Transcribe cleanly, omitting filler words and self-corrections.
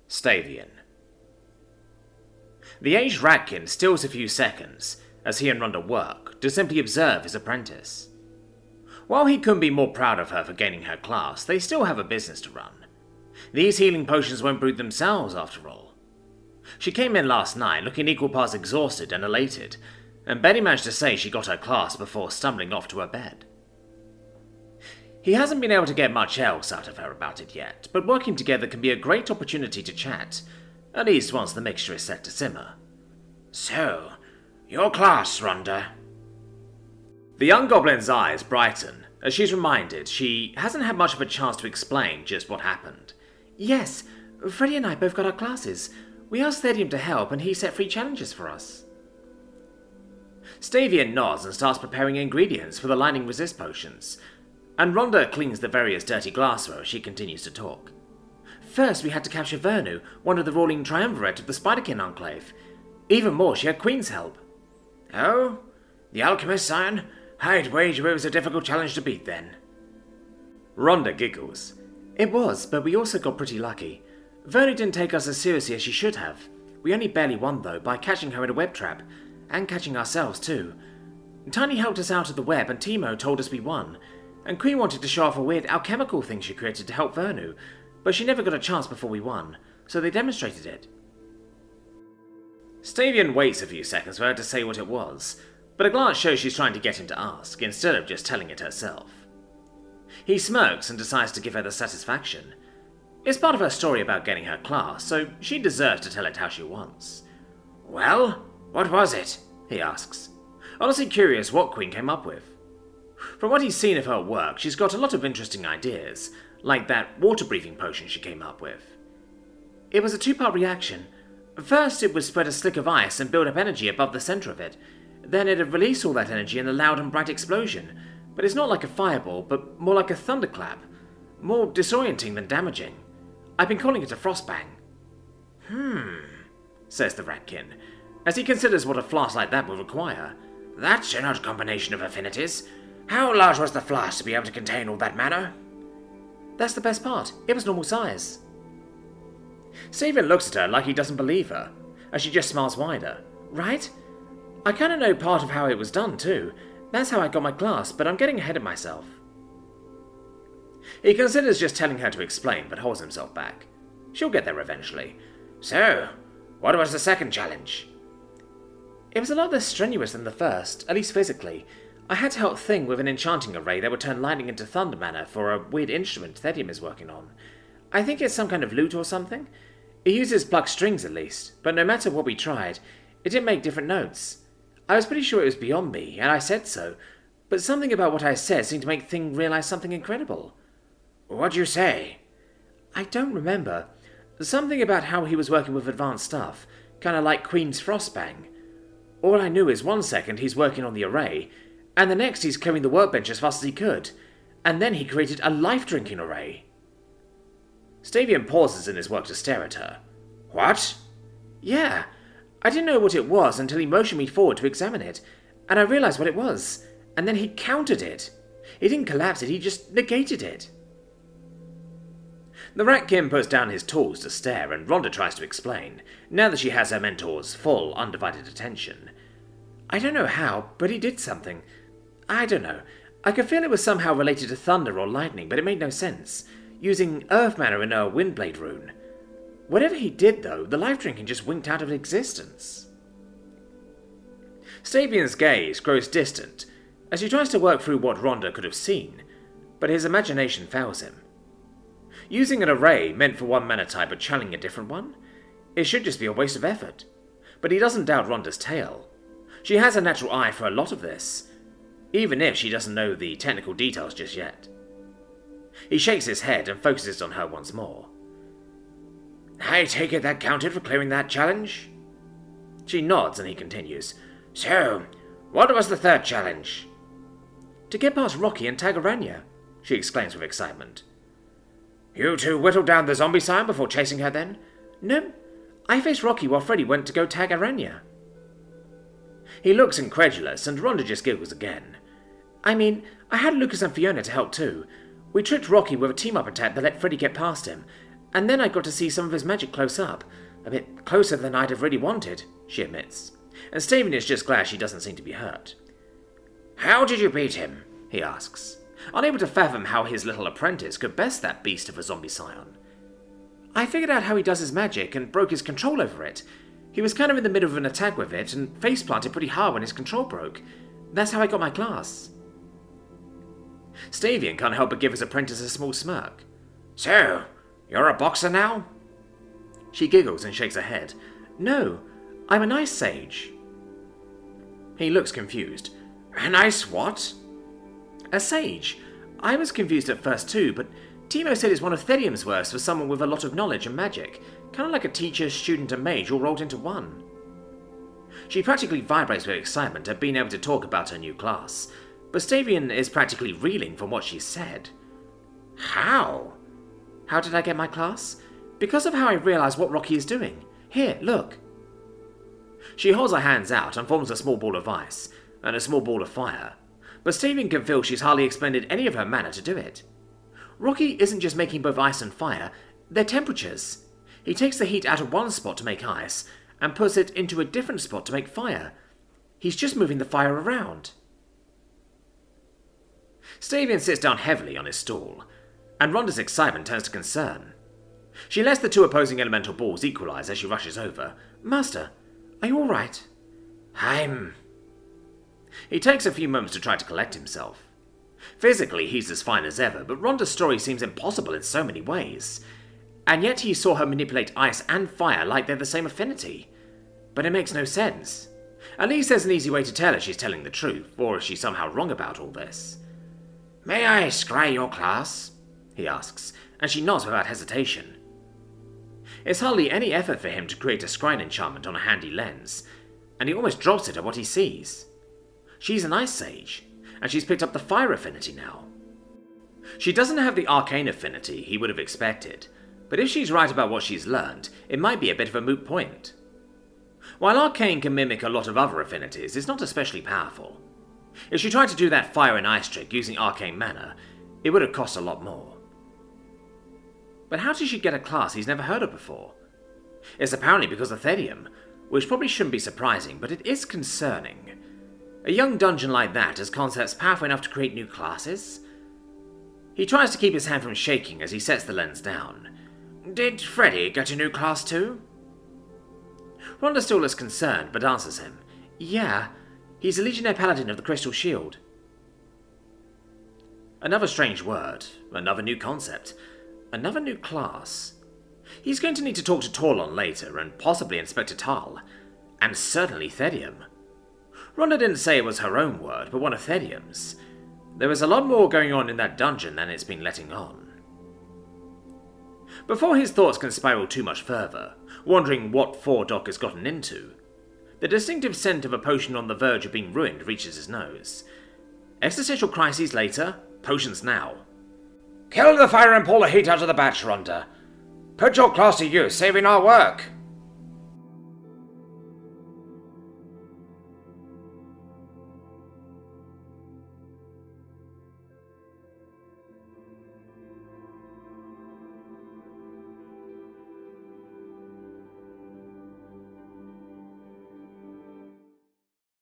Stavian. The aged Ratkin stills a few seconds as he and Rhonda work to simply observe his apprentice. While he couldn't be more proud of her for gaining her class, they still have a business to run. These healing potions won't brew themselves, after all. She came in last night looking equal parts exhausted and elated, and Betty managed to say she got her class before stumbling off to her bed. He hasn't been able to get much else out of her about it yet, but working together can be a great opportunity to chat, at least once the mixture is set to simmer. So, your class, Rhonda. The young goblin's eyes brighten as she's reminded she hasn't had much of a chance to explain just what happened. Yes, Freddie and I both got our classes. We asked Thedium to help and he set free challenges for us. Stavian nods and starts preparing ingredients for the lightning resist potions, and Rhonda cleans the various dirty glassware as she continues to talk. First we had to capture Vernu, one of the ruling triumvirate of the Spiderkin Enclave. Even more, she had Queen's help. Oh? The alchemist, Scion? I'd wager it was a difficult challenge to beat then. Rhonda giggles. It was, but we also got pretty lucky. Vernu didn't take us as seriously as she should have. We only barely won though, by catching her in a web trap. And catching ourselves too. Tiny helped us out of the web and Timo told us we won. And Queen wanted to show off a weird alchemical thing she created to help Vernu, but she never got a chance before we won, so they demonstrated it. Stavian waits a few seconds for her to say what it was, but a glance shows she's trying to get him to ask, instead of just telling it herself. He smirks and decides to give her the satisfaction. It's part of her story about getting her class, so she deserves to tell it how she wants. Well, what was it? He asks, honestly curious what Queen came up with. From what he's seen of her work, she's got a lot of interesting ideas, like that water-breathing potion she came up with. It was a two-part reaction. First, it would spread a slick of ice and build up energy above the center of it. Then it'd release all that energy in a loud and bright explosion. But it's not like a fireball, but more like a thunderclap. More disorienting than damaging. I've been calling it a frostbang. Says the Ratkin, as he considers what a flask like that would require. That's an odd combination of affinities. How large was the flask to be able to contain all that matter? That's the best part. It was normal size. Steven looks at her like he doesn't believe her, as she just smiles wider. Right? I kind of know part of how it was done too. That's how I got my class, but I'm getting ahead of myself. He considers just telling her to explain, but holds himself back. She'll get there eventually. So, what was the second challenge? It was a lot less strenuous than the first, at least physically. I had to help Thing with an enchanting array that would turn lightning into thunder mana for a weird instrument Thedium is working on. I think it's some kind of lute or something. It uses plucked strings at least, but no matter what we tried, it didn't make different notes. I was pretty sure it was beyond me, and I said so, but something about what I said seemed to make Thing realize something incredible. What'd you say? I don't remember. Something about how he was working with advanced stuff, kind of like Queen's frostbang. All I knew is 1 second he's working on the array, and the next he's clearing the workbench as fast as he could, and then he created a life-drinking array. Stavian pauses in his work to stare at her. What? Yeah, I didn't know what it was until he motioned me forward to examine it, and I realized what it was, and then he countered it. He didn't collapse it, he just negated it. The Ratkin puts down his tools to stare, and Rhonda tries to explain, now that she has her mentor's full, undivided attention. I don't know how, but he did something. I don't know. I could feel it was somehow related to thunder or lightning, but it made no sense. Using earth mana in a windblade rune. Whatever he did, though, the life-drinking just winked out of existence. Stavian's gaze grows distant as he tries to work through what Rhonda could have seen, but his imagination fails him. Using an array meant for one mana type but channeling a different one? It should just be a waste of effort. But he doesn't doubt Rhonda's tale. She has a natural eye for a lot of this, even if she doesn't know the technical details just yet. He shakes his head and focuses on her once more. I take it that counted for clearing that challenge? She nods and he continues. So, what was the third challenge? To get past Rocky and tag Aranya, she exclaims with excitement. You two whittled down the zombie sign before chasing her then? No, I faced Rocky while Freddy went to go tag Aranya. He looks incredulous and Rhonda just giggles again. I mean, I had Lucas and Fiona to help too. We tricked Rocky with a team-up attack that let Freddy get past him, And then I got to see some of his magic close up. A bit closer than I'd have really wanted, she admits. And Stephen is just glad she doesn't seem to be hurt. How did you beat him? He asks, unable to fathom how his little apprentice could best that beast of a zombie scion. I figured out how he does his magic and broke his control over it. He was kind of in the middle of an attack with it and face-planted pretty hard when his control broke. That's how I got my class. Stavian can't help but give his apprentice a small smirk. So, you're a boxer now? She giggles and shakes her head. No, I'm an ice sage. He looks confused. A nice what? A sage. I was confused at first too, but Timo said it's one of Thedium's words for someone with a lot of knowledge and magic. Kind of like a teacher, student and mage all rolled into one. She practically vibrates with excitement at being able to talk about her new class, but Stavian is practically reeling from what she said. How? How did I get my class? Because of how I realised what Rocky is doing. Here, look. She holds her hands out and forms a small ball of ice and a small ball of fire, but Stavian can feel she's hardly expended any of her mana to do it. Rocky isn't just making both ice and fire, they're temperatures. He takes the heat out of one spot to make ice and puts it into a different spot to make fire. He's just moving the fire around. Stavian sits down heavily on his stool, and Rhonda's excitement turns to concern. She lets the two opposing elemental balls equalize as she rushes over. Master, are you all right? He takes a few moments to try to collect himself. Physically, he's as fine as ever, but Rhonda's story seems impossible in so many ways. And yet he saw her manipulate ice and fire like they're the same affinity. But it makes no sense. At least there's an easy way to tell if she's telling the truth, or if she's somehow wrong about all this. May I scry your class? He asks, and she nods without hesitation. It's hardly any effort for him to create a scrying enchantment on a handy lens, and he almost drops it at what he sees. She's an ice sage, and she's picked up the fire affinity now. She doesn't have the arcane affinity he would have expected, but if she's right about what she's learned, it might be a bit of a moot point. While arcane can mimic a lot of other affinities, it's not especially powerful. If she tried to do that fire and ice trick using arcane mana, it would have cost a lot more. But how did she get a class he's never heard of before? It's apparently because of Thedium, which probably shouldn't be surprising, but it is concerning. A young dungeon like that has concepts powerful enough to create new classes? He tries to keep his hand from shaking as he sets the lens down. Did Freddy get a new class too? Rhonda still looks concerned, but answers him. Yeah, he's a Legionnaire Paladin of the Crystal Shield. Another strange word, another new concept, another new class. He's going to need to talk to Torlon later, and possibly Inspector Tal, and certainly Thedium. Rhonda didn't say it was her own word, but one of Thedium's. There was a lot more going on in that dungeon than it's been letting on. Before his thoughts can spiral too much further, wondering what Doc has gotten into, the distinctive scent of a potion on the verge of being ruined reaches his nose. Existential crises later, potions now. Kill the fire and pull the heat out of the batch, Rhonda. Put your class to use, saving our work.